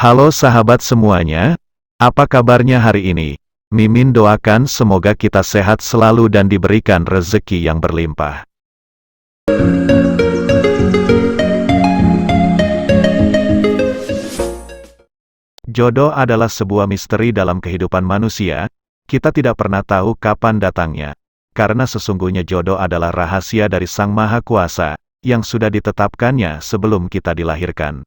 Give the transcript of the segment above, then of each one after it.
Halo sahabat semuanya, apa kabarnya hari ini? Mimin doakan semoga kita sehat selalu dan diberikan rezeki yang berlimpah. Jodoh adalah sebuah misteri dalam kehidupan manusia, kita tidak pernah tahu kapan datangnya. Karena sesungguhnya jodoh adalah rahasia dari Sang Maha Kuasa, yang sudah ditetapkannya sebelum kita dilahirkan.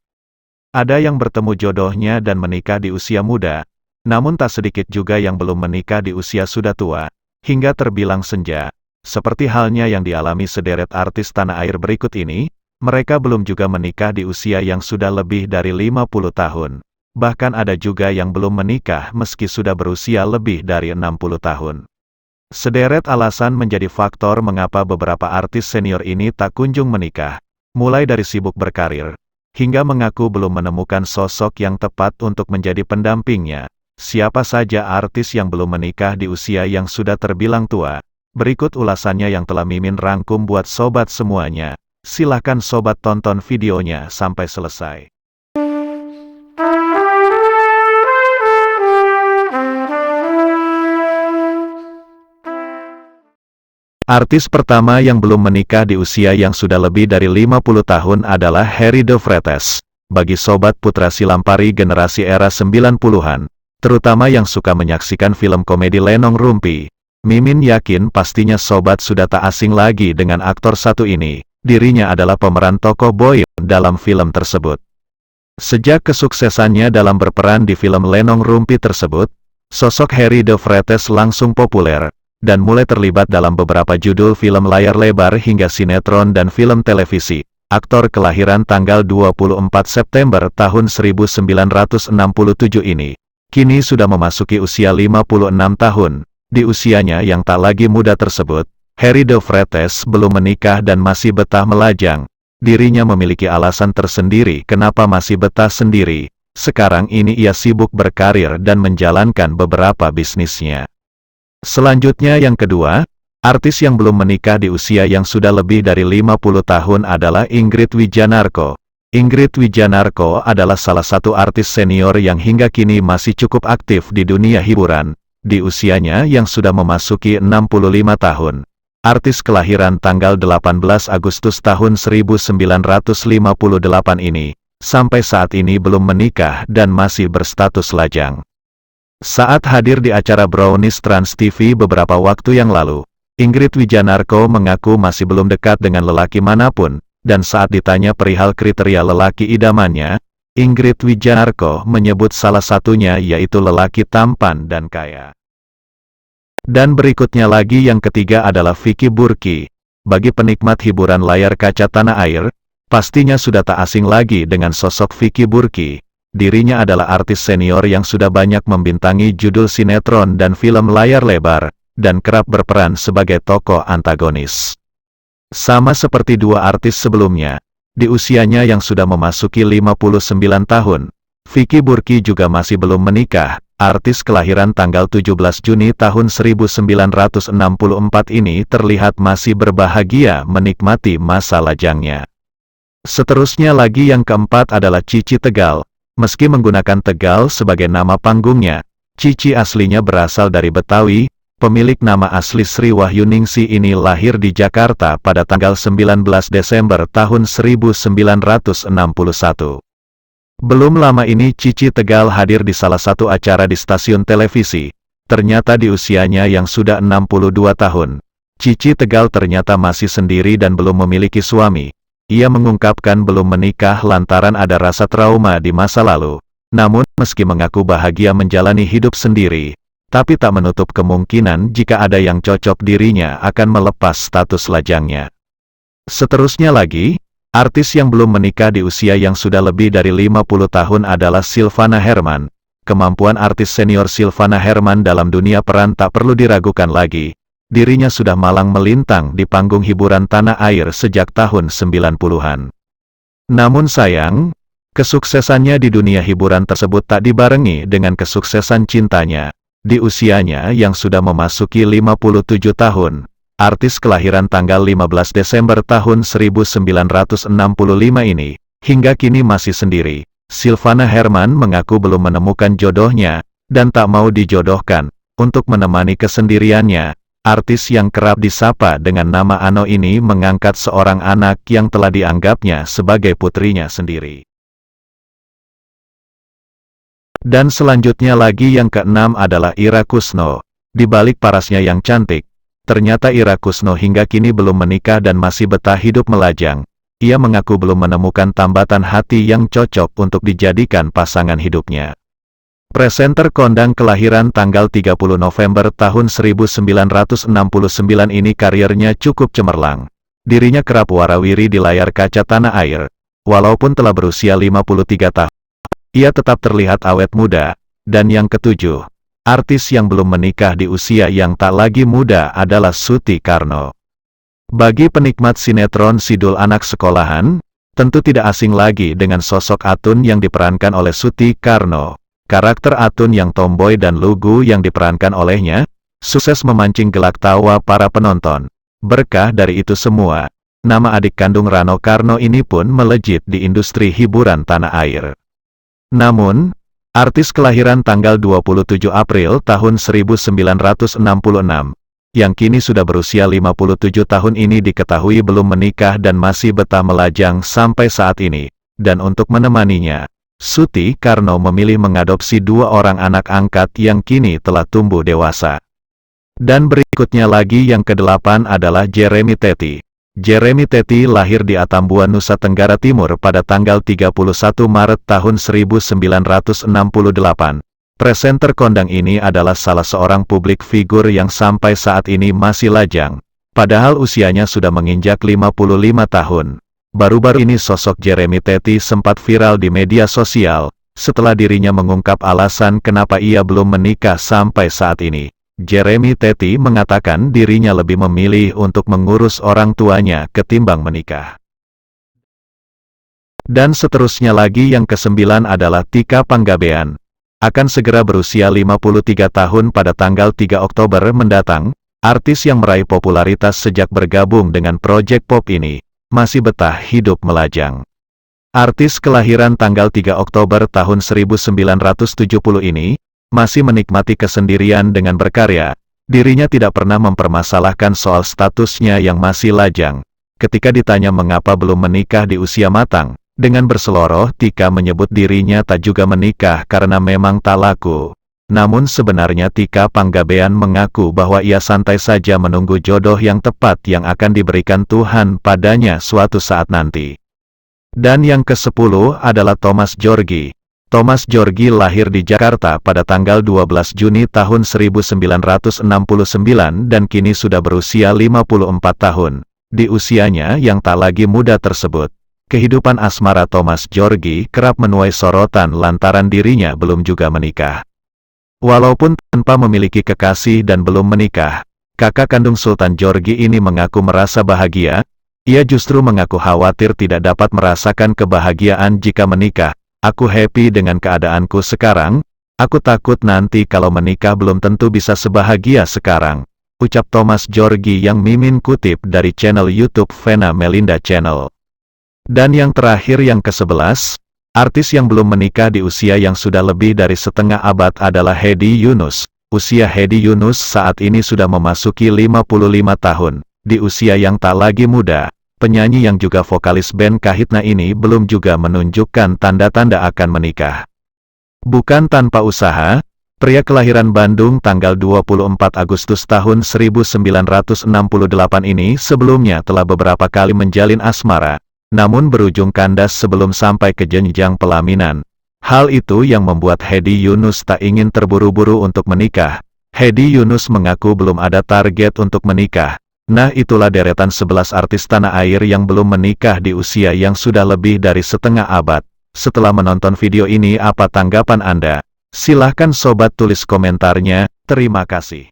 Ada yang bertemu jodohnya dan menikah di usia muda, namun tak sedikit juga yang belum menikah di usia sudah tua, hingga terbilang senja. Seperti halnya yang dialami sederet artis tanah air berikut ini, mereka belum juga menikah di usia yang sudah lebih dari 50 tahun. Bahkan ada juga yang belum menikah meski sudah berusia lebih dari 60 tahun. Sederet alasan menjadi faktor mengapa beberapa artis senior ini tak kunjung menikah, mulai dari sibuk berkarir, hingga mengaku belum menemukan sosok yang tepat untuk menjadi pendampingnya. Siapa saja artis yang belum menikah di usia yang sudah terbilang tua? Berikut ulasannya yang telah Mimin rangkum buat sobat semuanya. Silahkan sobat tonton videonya sampai selesai. Artis pertama yang belum menikah di usia yang sudah lebih dari 50 tahun adalah Harry de Vretes. Bagi sobat putra Silampari generasi era 90-an, terutama yang suka menyaksikan film komedi Lenong Rumpi, Mimin yakin pastinya sobat sudah tak asing lagi dengan aktor satu ini. Dirinya adalah pemeran tokoh Boy dalam film tersebut. Sejak kesuksesannya dalam berperan di film Lenong Rumpi tersebut, sosok Harry de Vretes langsung populer, dan mulai terlibat dalam beberapa judul film layar lebar hingga sinetron dan film televisi. Aktor kelahiran tanggal 24 September tahun 1967 ini, kini sudah memasuki usia 56 tahun. Di usianya yang tak lagi muda tersebut, Harry de Vretes belum menikah dan masih betah melajang. Dirinya memiliki alasan tersendiri kenapa masih betah sendiri. Sekarang ini ia sibuk berkarir dan menjalankan beberapa bisnisnya. Selanjutnya yang kedua, artis yang belum menikah di usia yang sudah lebih dari 50 tahun adalah Ingrid Wijanarko. Ingrid Wijanarko adalah salah satu artis senior yang hingga kini masih cukup aktif di dunia hiburan. Di usianya yang sudah memasuki 65 tahun, artis kelahiran tanggal 18 Agustus tahun 1958 ini, sampai saat ini belum menikah dan masih berstatus lajang. Saat hadir di acara Brownies Trans TV beberapa waktu yang lalu, Ingrid Wijanarko mengaku masih belum dekat dengan lelaki manapun, dan saat ditanya perihal kriteria lelaki idamannya, Ingrid Wijanarko menyebut salah satunya yaitu lelaki tampan dan kaya. Dan berikutnya lagi yang ketiga adalah Vicky Burky. Bagi penikmat hiburan layar kaca tanah air, pastinya sudah tak asing lagi dengan sosok Vicky Burky. Dirinya adalah artis senior yang sudah banyak membintangi judul sinetron dan film layar lebar, dan kerap berperan sebagai tokoh antagonis. Sama seperti dua artis sebelumnya, di usianya yang sudah memasuki 59 tahun, Vicky Burky juga masih belum menikah. Artis kelahiran tanggal 17 Juni tahun 1964 ini terlihat masih berbahagia menikmati masa lajangnya. Seterusnya lagi yang keempat adalah Cici Tegal. Meski menggunakan Tegal sebagai nama panggungnya, Cici aslinya berasal dari Betawi. Pemilik nama asli Sri Wahyuningsi ini lahir di Jakarta pada tanggal 19 Desember tahun 1961. Belum lama ini Cici Tegal hadir di salah satu acara di stasiun televisi. Ternyata di usianya yang sudah 62 tahun, Cici Tegal ternyata masih sendiri dan belum memiliki suami. Ia mengungkapkan belum menikah lantaran ada rasa trauma di masa lalu. Namun, meski mengaku bahagia menjalani hidup sendiri, tapi tak menutup kemungkinan jika ada yang cocok dirinya akan melepas status lajangnya. Seterusnya lagi, artis yang belum menikah di usia yang sudah lebih dari 50 tahun adalah Silvana Herman. Kemampuan artis senior Silvana Herman dalam dunia peran tak perlu diragukan lagi. Dirinya sudah malang melintang di panggung hiburan tanah air sejak tahun 90-an. Namun sayang, kesuksesannya di dunia hiburan tersebut tak dibarengi dengan kesuksesan cintanya. Di usianya yang sudah memasuki 57 tahun, artis kelahiran tanggal 15 Desember tahun 1965 ini, hingga kini masih sendiri. Silvana Herman mengaku belum menemukan jodohnya, dan tak mau dijodohkan. Untuk menemani kesendiriannya, artis yang kerap disapa dengan nama Ano ini mengangkat seorang anak yang telah dianggapnya sebagai putrinya sendiri. Dan selanjutnya lagi yang keenam adalah Ira Kusno. Di balik parasnya yang cantik, ternyata Ira Kusno hingga kini belum menikah dan masih betah hidup melajang. Ia mengaku belum menemukan tambatan hati yang cocok untuk dijadikan pasangan hidupnya. Presenter kondang kelahiran tanggal 30 November tahun 1969 ini karirnya cukup cemerlang. Dirinya kerap warawiri di layar kaca tanah air. Walaupun telah berusia 53 tahun, ia tetap terlihat awet muda. Dan yang ketujuh, artis yang belum menikah di usia yang tak lagi muda adalah Suti Karno. Bagi penikmat sinetron Sidul Anak Sekolahan, tentu tidak asing lagi dengan sosok Atun yang diperankan oleh Suti Karno. Karakter Atun yang tomboy dan lugu yang diperankan olehnya, sukses memancing gelak tawa para penonton. Berkah dari itu semua, nama adik kandung Rano Karno ini pun melejit di industri hiburan tanah air. Namun, artis kelahiran tanggal 27 April tahun 1966, yang kini sudah berusia 57 tahun ini diketahui belum menikah dan masih betah melajang sampai saat ini. Dan untuk menemaninya, Suti Karno memilih mengadopsi dua orang anak angkat yang kini telah tumbuh dewasa. Dan berikutnya lagi yang ke-8 adalah Jeremy Teti. Jeremy Teti lahir di Atambua, Nusa Tenggara Timur pada tanggal 31 Maret tahun 1968. Presenter kondang ini adalah salah seorang publik figur yang sampai saat ini masih lajang. Padahal usianya sudah menginjak 55 tahun. Baru-baru ini sosok Jeremy Teti sempat viral di media sosial, setelah dirinya mengungkap alasan kenapa ia belum menikah sampai saat ini. Jeremy Teti mengatakan dirinya lebih memilih untuk mengurus orang tuanya ketimbang menikah. Dan seterusnya lagi yang ke-9 adalah Tika Panggabean. Akan segera berusia 53 tahun pada tanggal 3 Oktober mendatang, artis yang meraih popularitas sejak bergabung dengan proyek pop ini, masih betah hidup melajang. Artis kelahiran tanggal 3 Oktober tahun 1970 ini, masih menikmati kesendirian dengan berkarya. Dirinya tidak pernah mempermasalahkan soal statusnya yang masih lajang. Ketika ditanya mengapa belum menikah di usia matang, dengan berseloroh Tika menyebut dirinya tak juga menikah karena memang tak laku. Namun sebenarnya Tika Panggabean mengaku bahwa ia santai saja menunggu jodoh yang tepat yang akan diberikan Tuhan padanya suatu saat nanti. Dan yang ke-10 adalah Thomas Djorghi. Thomas Djorghi lahir di Jakarta pada tanggal 12 Juni tahun 1969 dan kini sudah berusia 54 tahun. Di usianya yang tak lagi muda tersebut, kehidupan asmara Thomas Djorghi kerap menuai sorotan lantaran dirinya belum juga menikah. Walaupun tanpa memiliki kekasih dan belum menikah, kakak kandung Sultan Djorghi ini mengaku merasa bahagia. Ia justru mengaku khawatir tidak dapat merasakan kebahagiaan jika menikah. Aku happy dengan keadaanku sekarang, aku takut nanti kalau menikah belum tentu bisa sebahagia sekarang, ucap Thomas Djorghi yang Mimin kutip dari channel YouTube Vena Melinda Channel. Dan yang terakhir yang ke-11, artis yang belum menikah di usia yang sudah lebih dari setengah abad adalah Hedi Yunus. Usia Hedi Yunus saat ini sudah memasuki 55 tahun. Di usia yang tak lagi muda, penyanyi yang juga vokalis band Kahitna ini belum juga menunjukkan tanda-tanda akan menikah. Bukan tanpa usaha, pria kelahiran Bandung tanggal 24 Agustus tahun 1968 ini sebelumnya telah beberapa kali menjalin asmara, namun berujung kandas sebelum sampai ke jenjang pelaminan. Hal itu yang membuat Hedi Yunus tak ingin terburu-buru untuk menikah. Hedi Yunus mengaku belum ada target untuk menikah. Nah, itulah deretan 11 artis tanah air yang belum menikah di usia yang sudah lebih dari setengah abad. Setelah menonton video ini, apa tanggapan Anda? Silahkan sobat tulis komentarnya. Terima kasih.